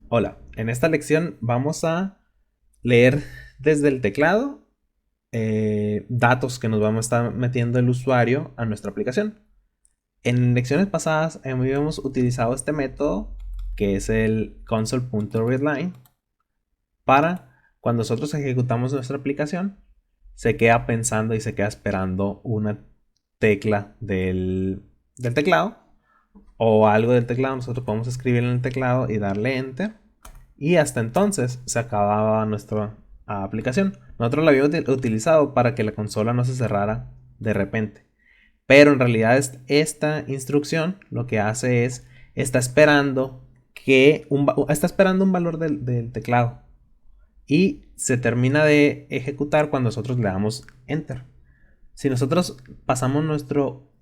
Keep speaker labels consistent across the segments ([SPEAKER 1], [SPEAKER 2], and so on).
[SPEAKER 1] Hola, en esta lección vamos a leer desde el teclado datos que nos vamos a estar metiendo el usuario a nuestra aplicación. En lecciones pasadas habíamos utilizado este método que es el console.readline para cuando nosotros ejecutamos nuestra aplicación se queda pensando y se queda esperando una tecla del teclado o algo del teclado. Nosotros podemos escribir en el teclado y darle enter. Y hasta entonces se acababa nuestra aplicación. Nosotros la habíamos utilizado para que la consola no se cerrara de repente. Pero en realidad esta instrucción lo que hace es, está esperando está esperando un valor del teclado. Y se termina de ejecutar cuando nosotros le damos enter. Si nosotros pasamos nuestro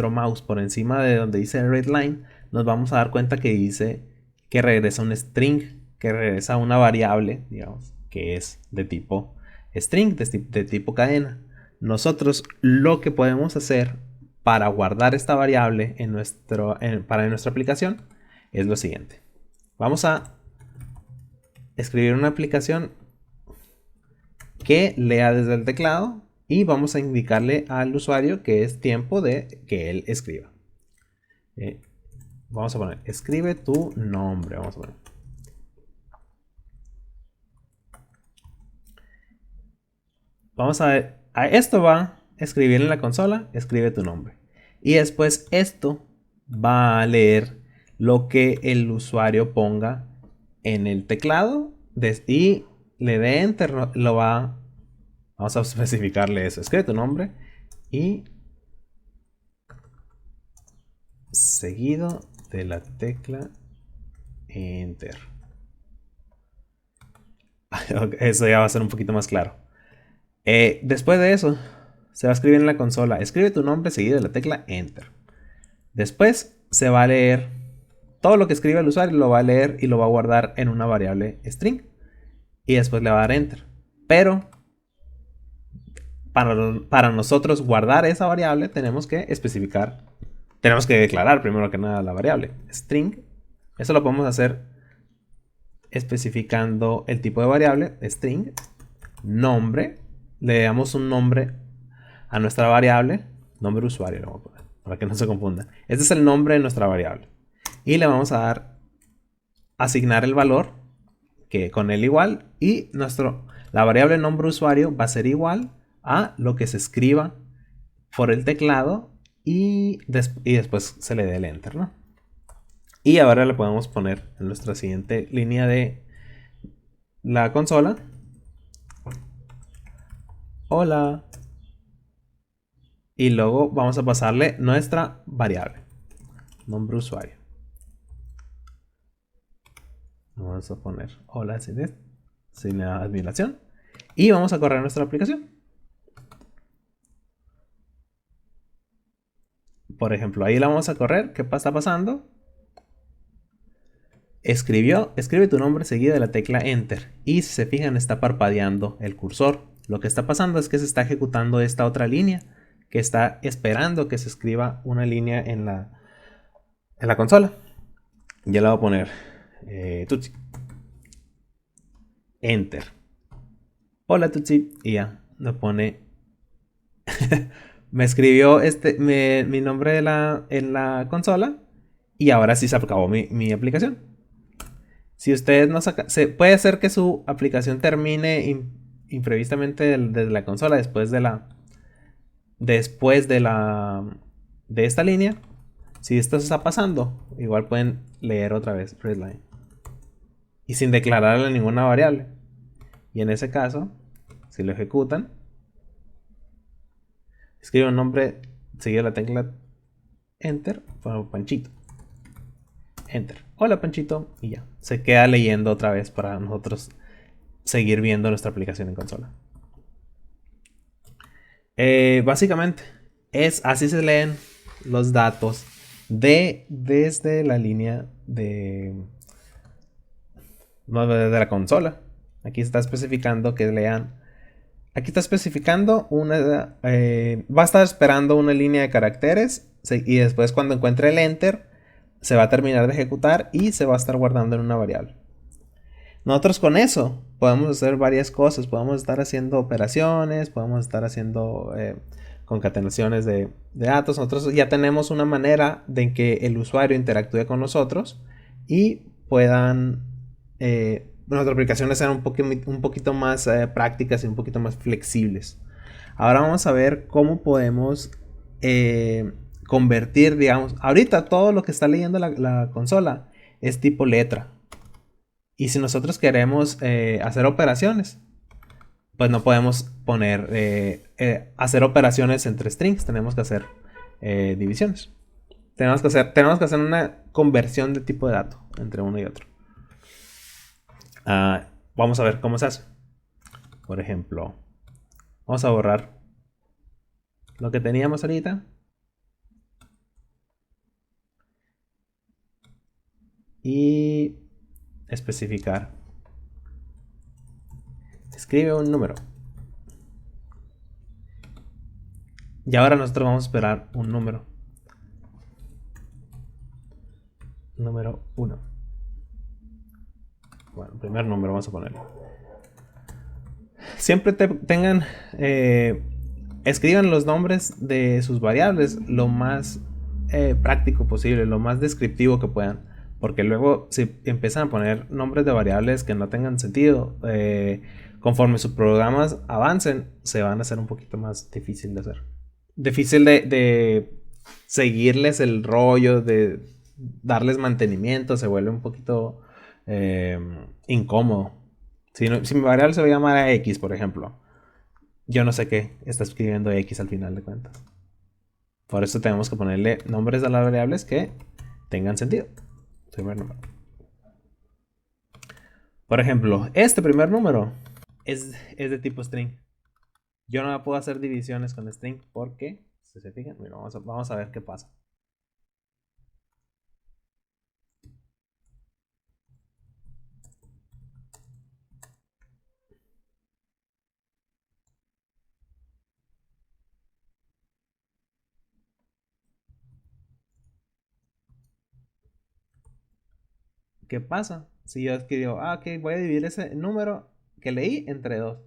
[SPEAKER 1] mouse por encima de donde dice readline, nos vamos a dar cuenta que dice que regresa un string, que regresa una variable, digamos, que es de tipo string, de tipo cadena. Nosotros lo que podemos hacer para guardar esta variable para nuestra aplicación es lo siguiente. Vamos a escribir una aplicación que lea desde el teclado y vamos a indicarle al usuario que es tiempo de que él escriba. Vamos a poner, escribe tu nombre. Vamos a poner. Vamos a ver, a esto va a escribir en la consola, escribe tu nombre. Y después esto va a leer lo que el usuario ponga en el teclado y le dé enter, vamos a especificarle eso. Escribe tu nombre y seguido de la tecla enter. Eso ya va a ser un poquito más claro. Después de eso, se va a escribir en la consola. Escribe tu nombre seguido de la tecla enter. Después se va a leer todo lo que escribe el usuario, lo va a leer y lo va a guardar en una variable string. Y después le va a dar enter. Pero para nosotros guardar esa variable tenemos que especificar, tenemos que declarar primero que nada la variable string. Eso lo podemos hacer especificando el tipo de variable string, nombre, le damos un nombre a nuestra variable, nombre usuario le vamos a poner, para que no se confunda. Este es el nombre de nuestra variable. Y le vamos a dar, asignar el valor, que con el igual, y la variable nombre usuario va a ser igual a lo que se escriba por el teclado y después se le dé el enter, ¿no? Y ahora le podemos poner en nuestra siguiente línea de la consola. Hola. Y luego vamos a pasarle nuestra variable, nombre usuario. Vamos a poner hola sin admiración. Y vamos a correr nuestra aplicación. Por ejemplo, ahí la vamos a correr. ¿Qué está pasando? Escribe tu nombre seguido de la tecla enter. Y si se fijan, está parpadeando el cursor. Lo que está pasando es que se está ejecutando esta otra línea, que está esperando que se escriba una línea en la consola. Ya le voy a poner Tutsi. Enter. Hola Tutsi. Y ya, me pone. Me escribió mi nombre en la consola. Y ahora sí se acabó mi aplicación. Si ustedes no sacan. Puede ser que su aplicación termine imprevistamente desde la consola después de esta línea. Si esto está pasando, igual pueden leer otra vez readline. Y sin declararle ninguna variable. Y en ese caso, si lo ejecutan, escribe un nombre seguido de la tecla enter, por Panchito. Enter. Hola Panchito. Y ya. Se queda leyendo otra vez para nosotros seguir viendo nuestra aplicación en consola. Básicamente, así se leen los datos desde la línea de la consola. Aquí está especificando que lean. Aquí está especificando va a estar esperando una línea de caracteres y después cuando encuentre el enter se va a terminar de ejecutar y se va a estar guardando en una variable. Nosotros con eso podemos hacer varias cosas. Podemos estar haciendo operaciones, podemos estar haciendo concatenaciones de datos. Nosotros ya tenemos una manera de que el usuario interactúe con nosotros y puedan nuestras aplicaciones sean un poquito más prácticas y un poquito más flexibles. Ahora vamos a ver cómo podemos convertir, digamos, ahorita todo lo que está leyendo la consola es tipo letra. Y si nosotros queremos hacer operaciones, pues no podemos poner hacer operaciones entre strings, tenemos que hacer divisiones. Tenemos que hacer una conversión de tipo de dato entre uno y otro. Vamos a ver cómo se hace. Por ejemplo, vamos a borrar lo que teníamos ahorita. Y especificar. Escribe un número. Y ahora nosotros vamos a esperar un número. Número 1. Bueno, primer número vamos a ponerlo. Siempre tengan... escriban los nombres de sus variables lo más práctico posible, lo más descriptivo que puedan. Porque luego si empiezan a poner nombres de variables que no tengan sentido, conforme sus programas avancen, se van a hacer un poquito más difícil de hacer. Difícil de seguirles el rollo, de darles mantenimiento, se vuelve un poquito incómodo. Si mi variable se va a llamar X, por ejemplo, yo no sé qué está escribiendo X al final de cuentas. Por eso tenemos que ponerle nombres a las variables que tengan sentido. Primer número. Por ejemplo, este primer número es de tipo string. Yo no puedo hacer divisiones con string porque, si se fijan, mira, vamos a ver qué pasa. ¿Qué pasa? Si yo escribo, ok, voy a dividir ese número que leí entre 2.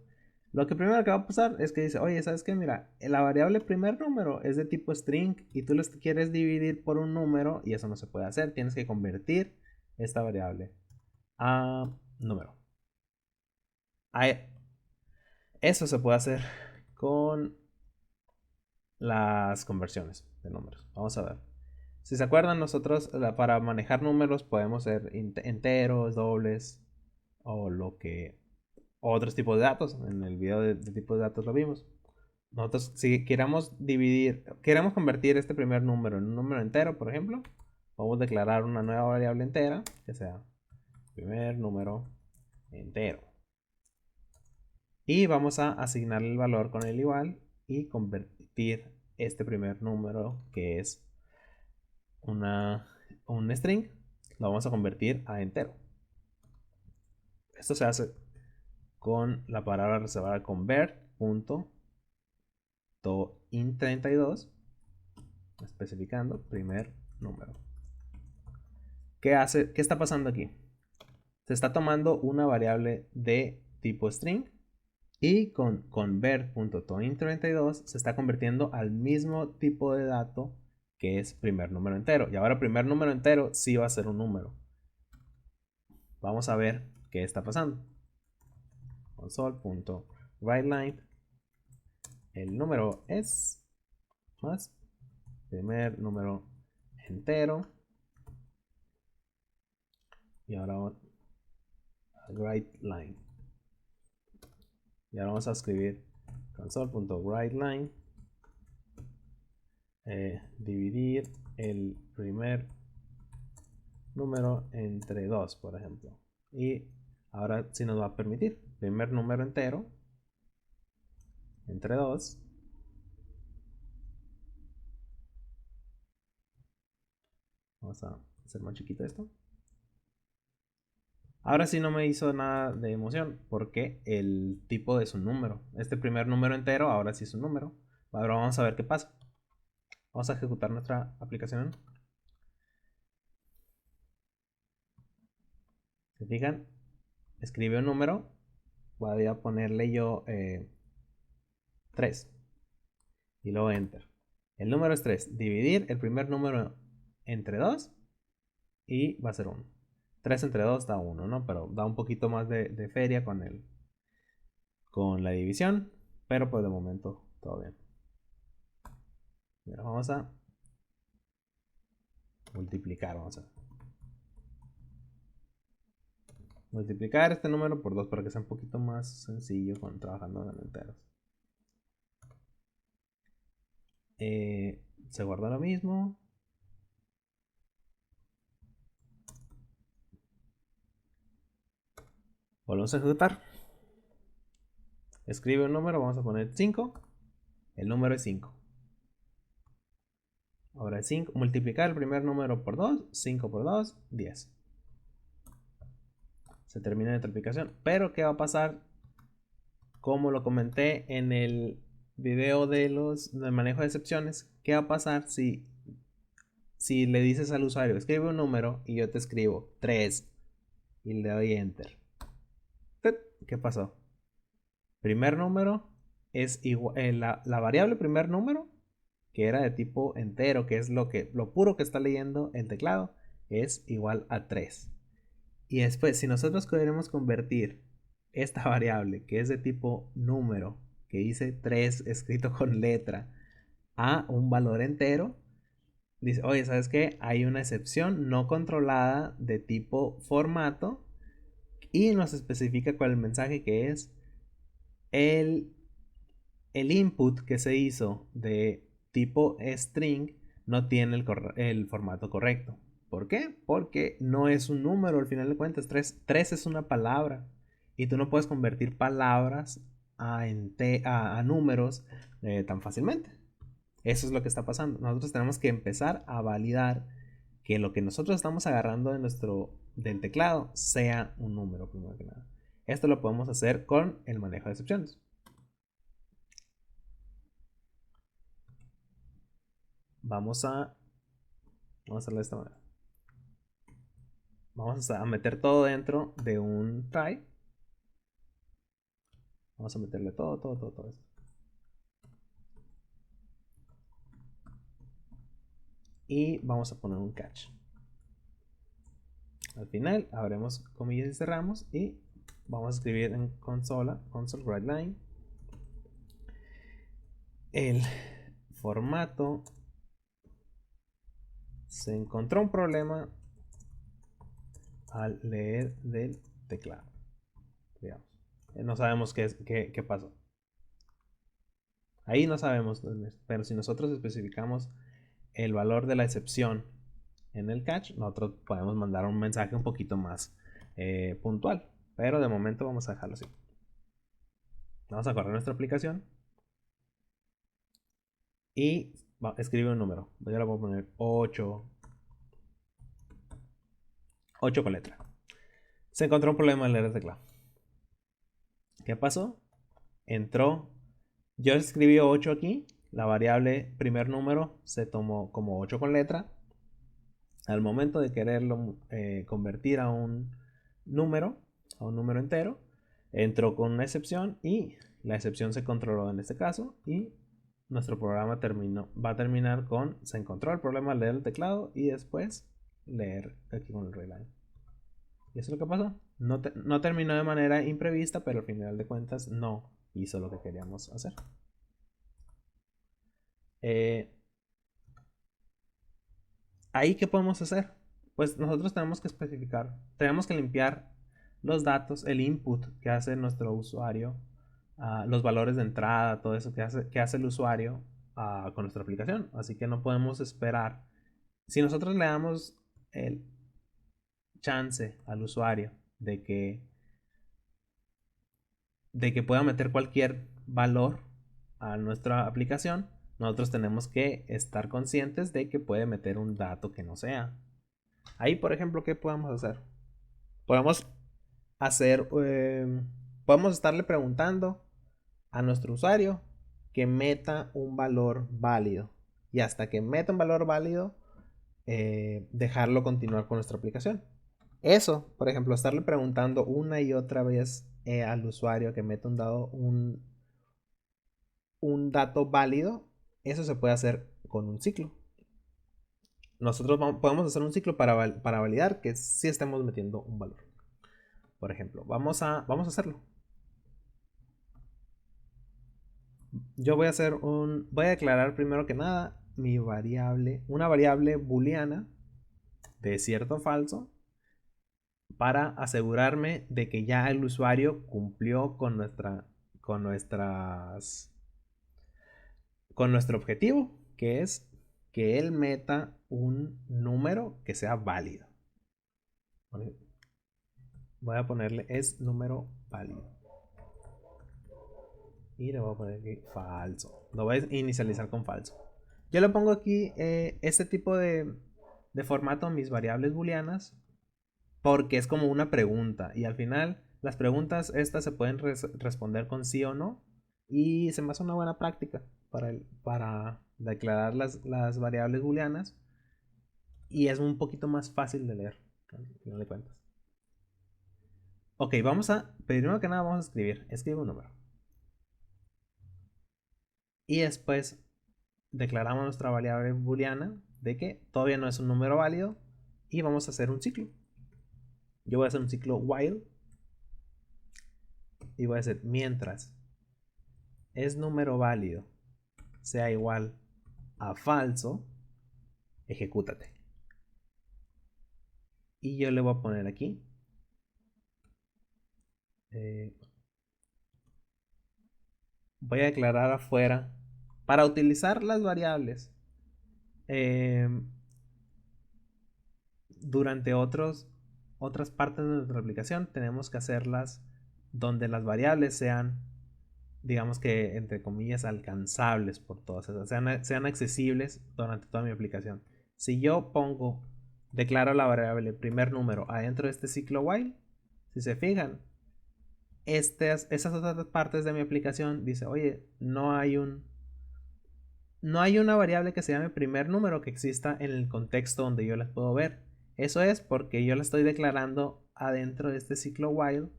[SPEAKER 1] Lo que primero que va a pasar es que dice, oye, ¿sabes qué? Mira, la variable primer número es de tipo string y tú lo quieres dividir por un número y eso no se puede hacer. Tienes que convertir esta variable a número. Eso se puede hacer con las conversiones de números. Vamos a ver. Si se acuerdan, nosotros para manejar números podemos ser enteros, dobles o otros tipos de datos. En el video de tipos de datos lo vimos. Nosotros, si queremos convertir este primer número en un número entero, por ejemplo, vamos a declarar una nueva variable entera que sea primer número entero. Y vamos a asignar el valor con el igual y convertir este primer número que es un string, lo vamos a convertir a entero. Esto se hace con la palabra reservada convert.toInt32 especificando primer número. ¿Qué está pasando aquí? Se está tomando una variable de tipo string y con convert.toInt32 se está convirtiendo al mismo tipo de dato que es primer número entero. Y ahora primer número entero sí va a ser un número. Vamos a ver qué está pasando. Console.writeLine. El número es más primer número entero. Y ahora writeLine. Y ahora vamos a escribir console.writeLine. Dividir el primer número entre 2, por ejemplo. Y ahora sí nos va a permitir primer número entero entre 2. Vamos a hacer más chiquito esto. Ahora sí no me hizo nada de emoción porque el tipo es un número. Este primer número entero ahora sí es un número. Ahora vamos a ver qué pasa. Vamos a ejecutar nuestra aplicación. fijan, escribe un número. Voy a ponerle yo 3. Y luego enter. El número es 3. Dividir el primer número entre 2 y va a ser 1. 3 entre 2 da 1, ¿no? Pero da un poquito más de feria con la división. Pero pues de momento todo bien. Mira, vamos a multiplicar. Vamos a multiplicar este número por 2 para que sea un poquito más sencillo trabajando en enteros. Se guarda lo mismo. Volvemos a ejecutar. Escribe un número, vamos a poner 5. El número es 5. Ahora es 5. Multiplicar el primer número por 2. 5 por 2, 10. Se termina nuestra aplicación. Pero ¿qué va a pasar? Como lo comenté en el video del manejo de excepciones, ¿qué va a pasar si le dices al usuario, escribe un número y yo te escribo 3 y le doy enter? ¿Qué pasó? Primer número es igual, la variable primer número, que era de tipo entero, que es lo puro que está leyendo el teclado, es igual a 3. Y después, si nosotros queremos convertir esta variable, que es de tipo número, que dice 3 escrito con letra, a un valor entero, dice, oye, ¿sabes qué? Hay una excepción no controlada de tipo formato y nos especifica cuál es el mensaje, que es el input que se hizo de tipo string no tiene el formato correcto. ¿Por qué? Porque no es un número, al final de cuentas. 3 es una palabra. Y tú no puedes convertir palabras a números tan fácilmente. Eso es lo que está pasando. Nosotros tenemos que empezar a validar que lo que nosotros estamos agarrando del teclado sea un número, primero que nada. Esto lo podemos hacer con el manejo de excepciones. Vamos a hacerlo de esta manera. Vamos a meter todo dentro de un try. Vamos a meterle todo esto. Y vamos a poner un catch. Al final abrimos comillas y cerramos y vamos a escribir en console writeLine el formato. Se encontró un problema al leer del teclado. Digamos. No sabemos qué pasó. Ahí no sabemos, pero si nosotros especificamos el valor de la excepción en el catch, nosotros podemos mandar un mensaje un poquito más puntual. Pero de momento vamos a dejarlo así. Vamos a correr nuestra aplicación y escribe un número. Yo le voy a poner 8. 8 con letra. Se encontró un problema en leer el teclado. ¿Qué pasó? Entró. Yo escribí 8 aquí. La variable primer número se tomó como 8 con letra. Al momento de quererlo convertir a un número entero, entró con una excepción y la excepción se controló en este caso y nuestro programa va a terminar con se encontró el problema al leer el teclado y después leer aquí con el reline. Y eso es lo que pasó. No terminó de manera imprevista, pero al final de cuentas no hizo lo que queríamos hacer. Ahí, ¿qué podemos hacer? Pues nosotros tenemos que especificar, tenemos que limpiar los datos, el input que hace nuestro usuario, los valores de entrada, todo eso que hace el usuario con nuestra aplicación. Así que no podemos esperar. Si nosotros le damos el chance al usuario de que pueda meter cualquier valor a nuestra aplicación, nosotros tenemos que estar conscientes de que puede meter un dato que no sea. Ahí, por ejemplo, ¿qué podemos hacer? Podemos podemos estarle preguntando a nuestro usuario que meta un valor válido. Y hasta que meta un valor válido, dejarlo continuar con nuestra aplicación. Eso, por ejemplo, estarle preguntando una y otra vez al usuario que meta un dato válido, eso se puede hacer con un ciclo. Nosotros podemos hacer un ciclo para validar que sí estemos metiendo un valor. Por ejemplo, vamos a hacerlo. Yo voy a declarar primero que nada una variable booleana de cierto o falso para asegurarme de que ya el usuario cumplió con nuestras, con nuestro objetivo, que es que él meta un número que sea válido. Voy a ponerle es número válido. Y le voy a poner aquí falso. Lo voy a inicializar con falso. Yo le pongo aquí este tipo de formato a mis variables booleanas porque es como una pregunta. Y al final las preguntas estas se pueden responder con sí o no. Y se me hace una buena práctica para declarar las variables booleanas. Y es un poquito más fácil de leer, al final de cuentas. Ok, primero que nada vamos a escribe un número. Y después declaramos nuestra variable booleana de que todavía no es un número válido y vamos a hacer un ciclo. Yo voy a hacer un ciclo while y voy a hacer mientras es número válido sea igual a falso, ejecútate. Y yo le voy a poner aquí voy a declarar afuera para utilizar las variables eh, durante otras partes de nuestra aplicación tenemos que hacerlas donde las variables sean, digamos que entre comillas, alcanzables por todas esas, sean accesibles durante toda mi aplicación. Si yo declaro la variable primer número adentro de este ciclo while, si se fijan, esas otras partes de mi aplicación dice, oye, no hay una variable que se llame primer número que exista en el contexto donde yo las puedo ver. Eso es porque yo la estoy declarando adentro de este ciclo while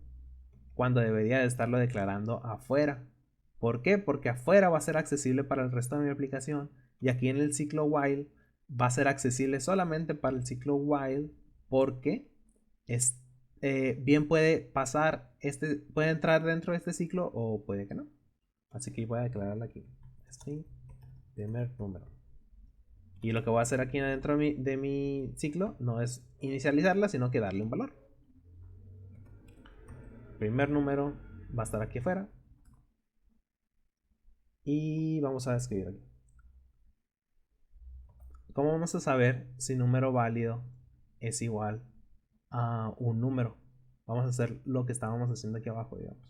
[SPEAKER 1] cuando debería de estarlo declarando afuera. ¿Por qué? Porque afuera va a ser accesible para el resto de mi aplicación y aquí en el ciclo while va a ser accesible solamente para el ciclo while porque es, bien puede puede entrar dentro de este ciclo o puede que no. Así que voy a declararla aquí. String primer número. Y lo que voy a hacer aquí dentro de mi ciclo no es inicializarla, sino que darle un valor. Primer número va a estar aquí afuera. Y vamos a escribir aquí. ¿Cómo vamos a saber si número válido es igual a un número? Vamos a hacer lo que estábamos haciendo aquí abajo, digamos.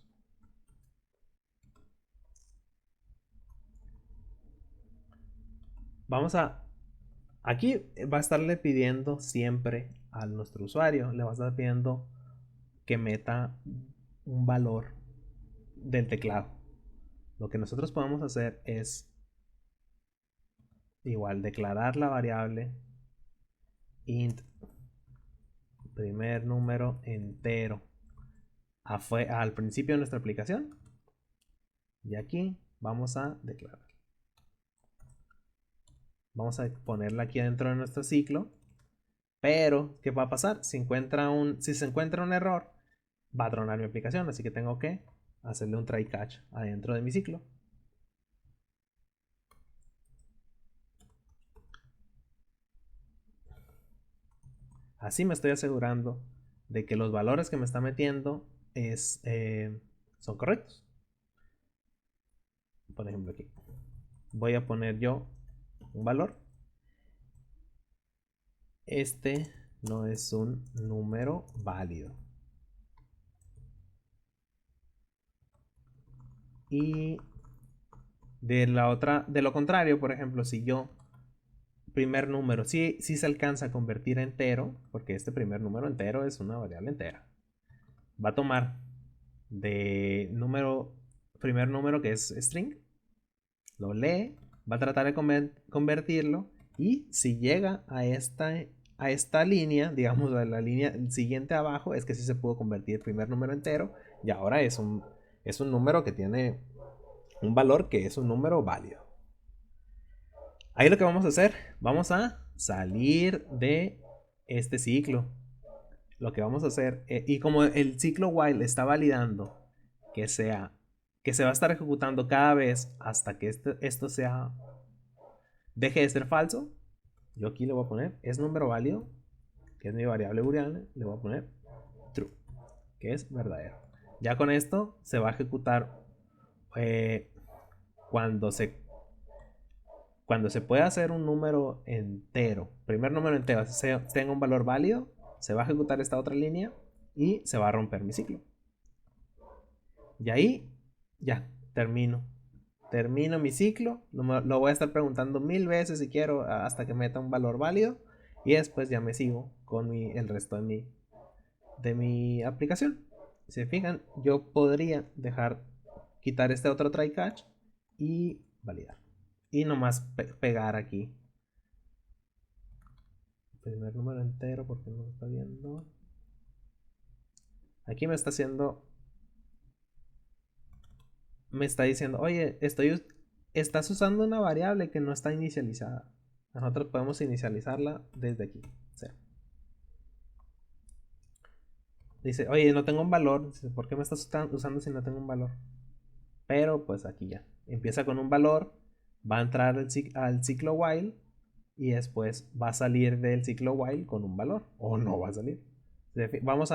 [SPEAKER 1] Vamos a... Aquí va a estarle pidiendo siempre a nuestro usuario, le va a estar pidiendo que meta un valor del teclado. Lo que nosotros podemos hacer es igual declarar la variable int primer número entero al principio de nuestra aplicación y aquí vamos a declarar, vamos a ponerla aquí dentro de nuestro ciclo, pero ¿qué va a pasar? Si se encuentra un error va a tronar mi aplicación, así que tengo que hacerle un try catch adentro de mi ciclo. Así me estoy asegurando de que los valores que me está metiendo son correctos. Por ejemplo aquí voy a poner yo un valor. Este no es un número válido. Y de lo contrario, por ejemplo, si yo primer número, si se alcanza a convertir a entero, porque este primer número entero es una variable entera, va a tomar de primer número que es string, lo lee, va a tratar de convertirlo y si llega a esta línea, digamos a la línea siguiente abajo, es que sí se pudo convertir el primer número entero y ahora es un número que tiene un valor que es un número válido. Ahí lo que vamos a hacer, vamos a salir de este ciclo. Lo que vamos a hacer, y como el ciclo while está validando que que se va a estar ejecutando cada vez hasta que esto sea deje de ser falso, yo aquí le voy a poner es número válido, que es mi variable booleana, le voy a poner true, que es verdadero. Ya con esto se va a ejecutar eh, cuando se pueda hacer un número entero, primer número entero, tenga un valor válido, se va a ejecutar esta otra línea y se va a romper mi ciclo. Y ahí ya termino mi ciclo. Lo voy a estar preguntando 1000 veces si quiero hasta que meta un valor válido. Y después ya me sigo con el resto de mi aplicación. Si se fijan, yo podría quitar este otro try catch y validar. Y nomás pegar aquí. Primer número entero porque no lo está viendo. Aquí me está haciendo. Me está diciendo, oye, estás usando una variable que no está inicializada. Nosotros podemos inicializarla desde aquí. O sea, dice, oye, no tengo un valor. Dice, ¿por qué me estás usando si no tengo un valor? Pero pues aquí ya. Empieza con un valor, va a entrar al ciclo while y después va a salir del ciclo while con un valor. O no va a salir. Vamos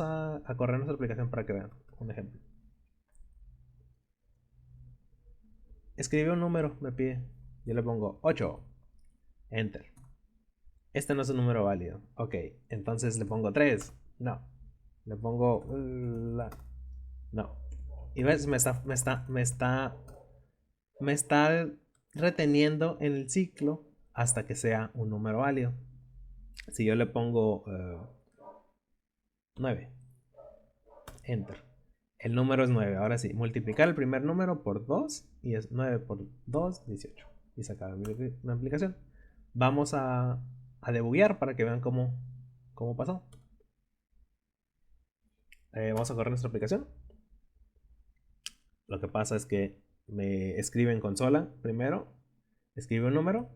[SPEAKER 1] a correr nuestra aplicación para que vean un ejemplo. Escribe un número, me pide. Yo le pongo 8. Enter. Este no es un número válido. Ok, entonces le pongo 3. No. Le pongo... No. Y ves, me está reteniendo en el ciclo hasta que sea un número válido. Si yo le pongo 9. Enter. El número es 9. Ahora sí, multiplicar el primer número por 2 y es 9 por 2, 18. Y sacar mi aplicación. Vamos a debuguear para que vean cómo pasó. Vamos a correr nuestra aplicación. Lo que pasa es que me escribe en consola primero, escribe un número,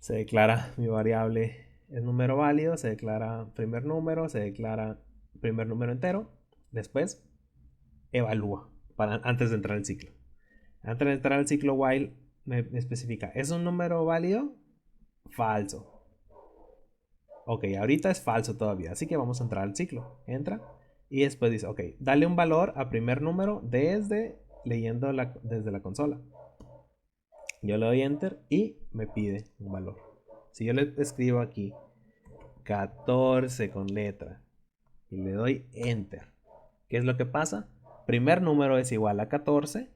[SPEAKER 1] se declara mi variable es número válido, se declara primer número, se declara primer número entero, después evalúa antes de entrar al ciclo. Antes de entrar al ciclo while me especifica, ¿es un número válido? Falso. Ok, ahorita es falso todavía, así que vamos a entrar al ciclo. Entra y después dice, ok, dale un valor a primer número leyendo desde la consola. Yo le doy enter y me pide un valor. Si yo le escribo aquí 14 con letra y le doy enter, ¿qué es lo que pasa? Primer número es igual a 14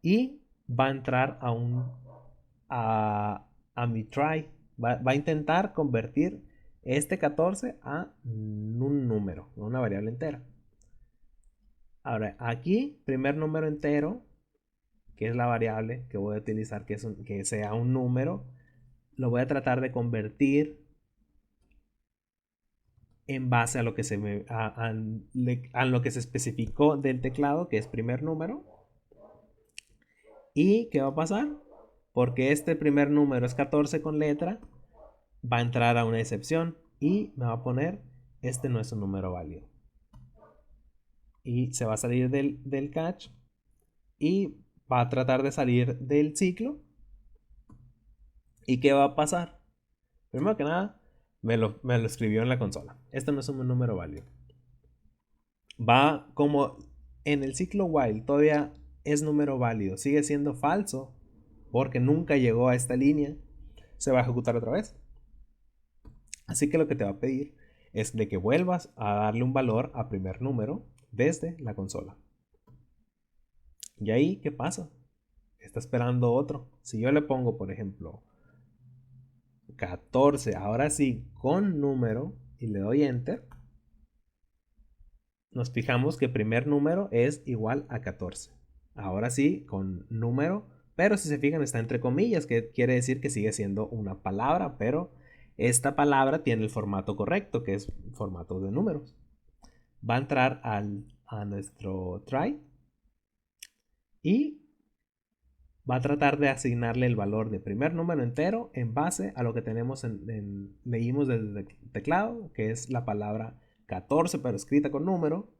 [SPEAKER 1] y va a entrar a mi try. Va a intentar convertir este 14 a un número, a una variable entera. Ahora, aquí, primer número entero, que es la variable que voy a utilizar, que sea un número, lo voy a tratar de convertir en base a lo que lo que se especificó del teclado, que es primer número. ¿Y qué va a pasar? Porque este primer número es 14 con letra, va a entrar a una excepción y me va a poner este no es un número válido. Y se va a salir del catch y va a tratar de salir del ciclo. ¿Y qué va a pasar? Primero que nada, me lo escribió en la consola. Esto no es un número válido. Va como en el ciclo while todavía es número válido, sigue siendo falso porque nunca llegó a esta línea, se va a ejecutar otra vez. Así que lo que te va a pedir es de que vuelvas a darle un valor a primer número desde la consola. ¿Y ahí qué pasa? Está esperando otro. Si yo le pongo, por ejemplo, 14, ahora sí, con número, y le doy enter, nos fijamos que primer número es igual a 14. Ahora sí, con número, pero si se fijan está entre comillas, que quiere decir que sigue siendo una palabra, pero esta palabra tiene el formato correcto, que es formato de números. Va a entrar a nuestro try y va a tratar de asignarle el valor de primer número entero en base a lo que tenemos leímos desde el teclado, que es la palabra 14 pero escrita con número.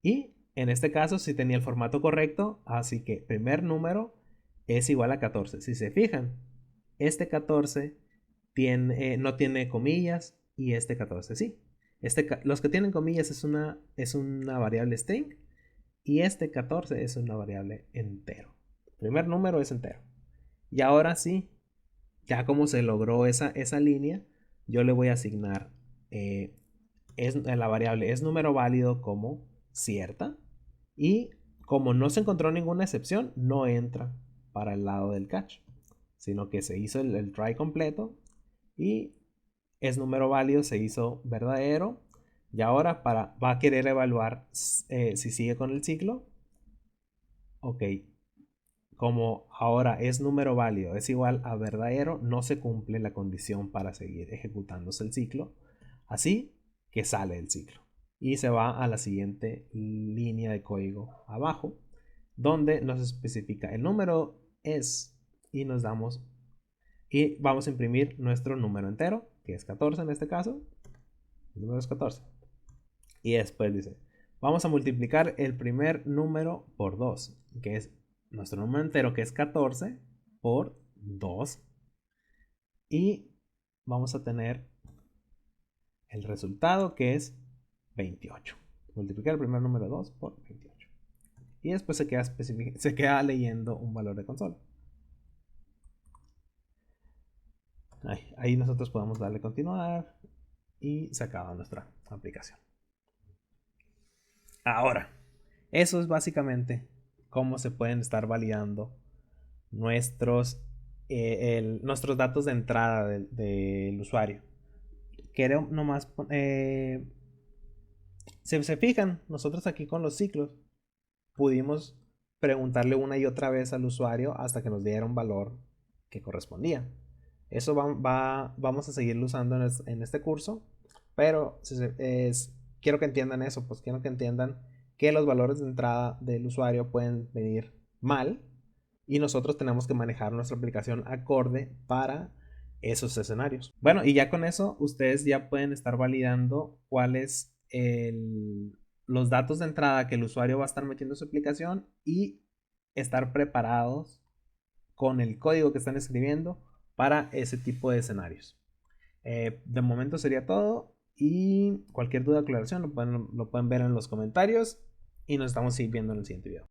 [SPEAKER 1] Y en este caso sí tenía el formato correcto, así que primer número es igual a 14. Si se fijan, este 14 no tiene comillas y este 14 sí. Los que tienen comillas es una variable string y este 14 es una variable entero. Primer número es entero. Y ahora sí, ya como se logró esa línea, yo le voy a asignar la variable es número válido como cierta. Y como no se encontró ninguna excepción, no entra para el lado del catch, sino que se hizo el try completo y es número válido, se hizo verdadero. Y ahora va a querer evaluar si sigue con el ciclo. Ok, como ahora es número válido, es igual a verdadero, no se cumple la condición para seguir ejecutándose el ciclo. Así que sale el ciclo y se va a la siguiente línea de código abajo, donde nos especifica el número es y nos damos y vamos a imprimir nuestro número entero, que es 14 en este caso. El número es 14. Y después dice, vamos a multiplicar el primer número por 2, que es nuestro número entero, que es 14, por 2. Y vamos a tener el resultado, que es 28. Multiplicar el primer número 2 por 28. Y después se queda leyendo un valor de consola. Ahí nosotros podemos darle continuar y se acaba nuestra aplicación. Ahora, eso es básicamente cómo se pueden estar validando nuestros datos de entrada del usuario. Quiero nomás si se fijan, nosotros aquí con los ciclos pudimos preguntarle una y otra vez al usuario hasta que nos diera un valor que correspondía. Eso vamos a seguirlo usando en este curso, pero quiero que entiendan eso, pues quiero que entiendan que los valores de entrada del usuario pueden venir mal y nosotros tenemos que manejar nuestra aplicación acorde para esos escenarios. Bueno, y ya con eso ustedes ya pueden estar validando cuál es los datos de entrada que el usuario va a estar metiendo en su aplicación y estar preparados con el código que están escribiendo para ese tipo de escenarios. De momento sería todo y cualquier duda o aclaración lo pueden ver en los comentarios y nos estamos viendo en el siguiente video.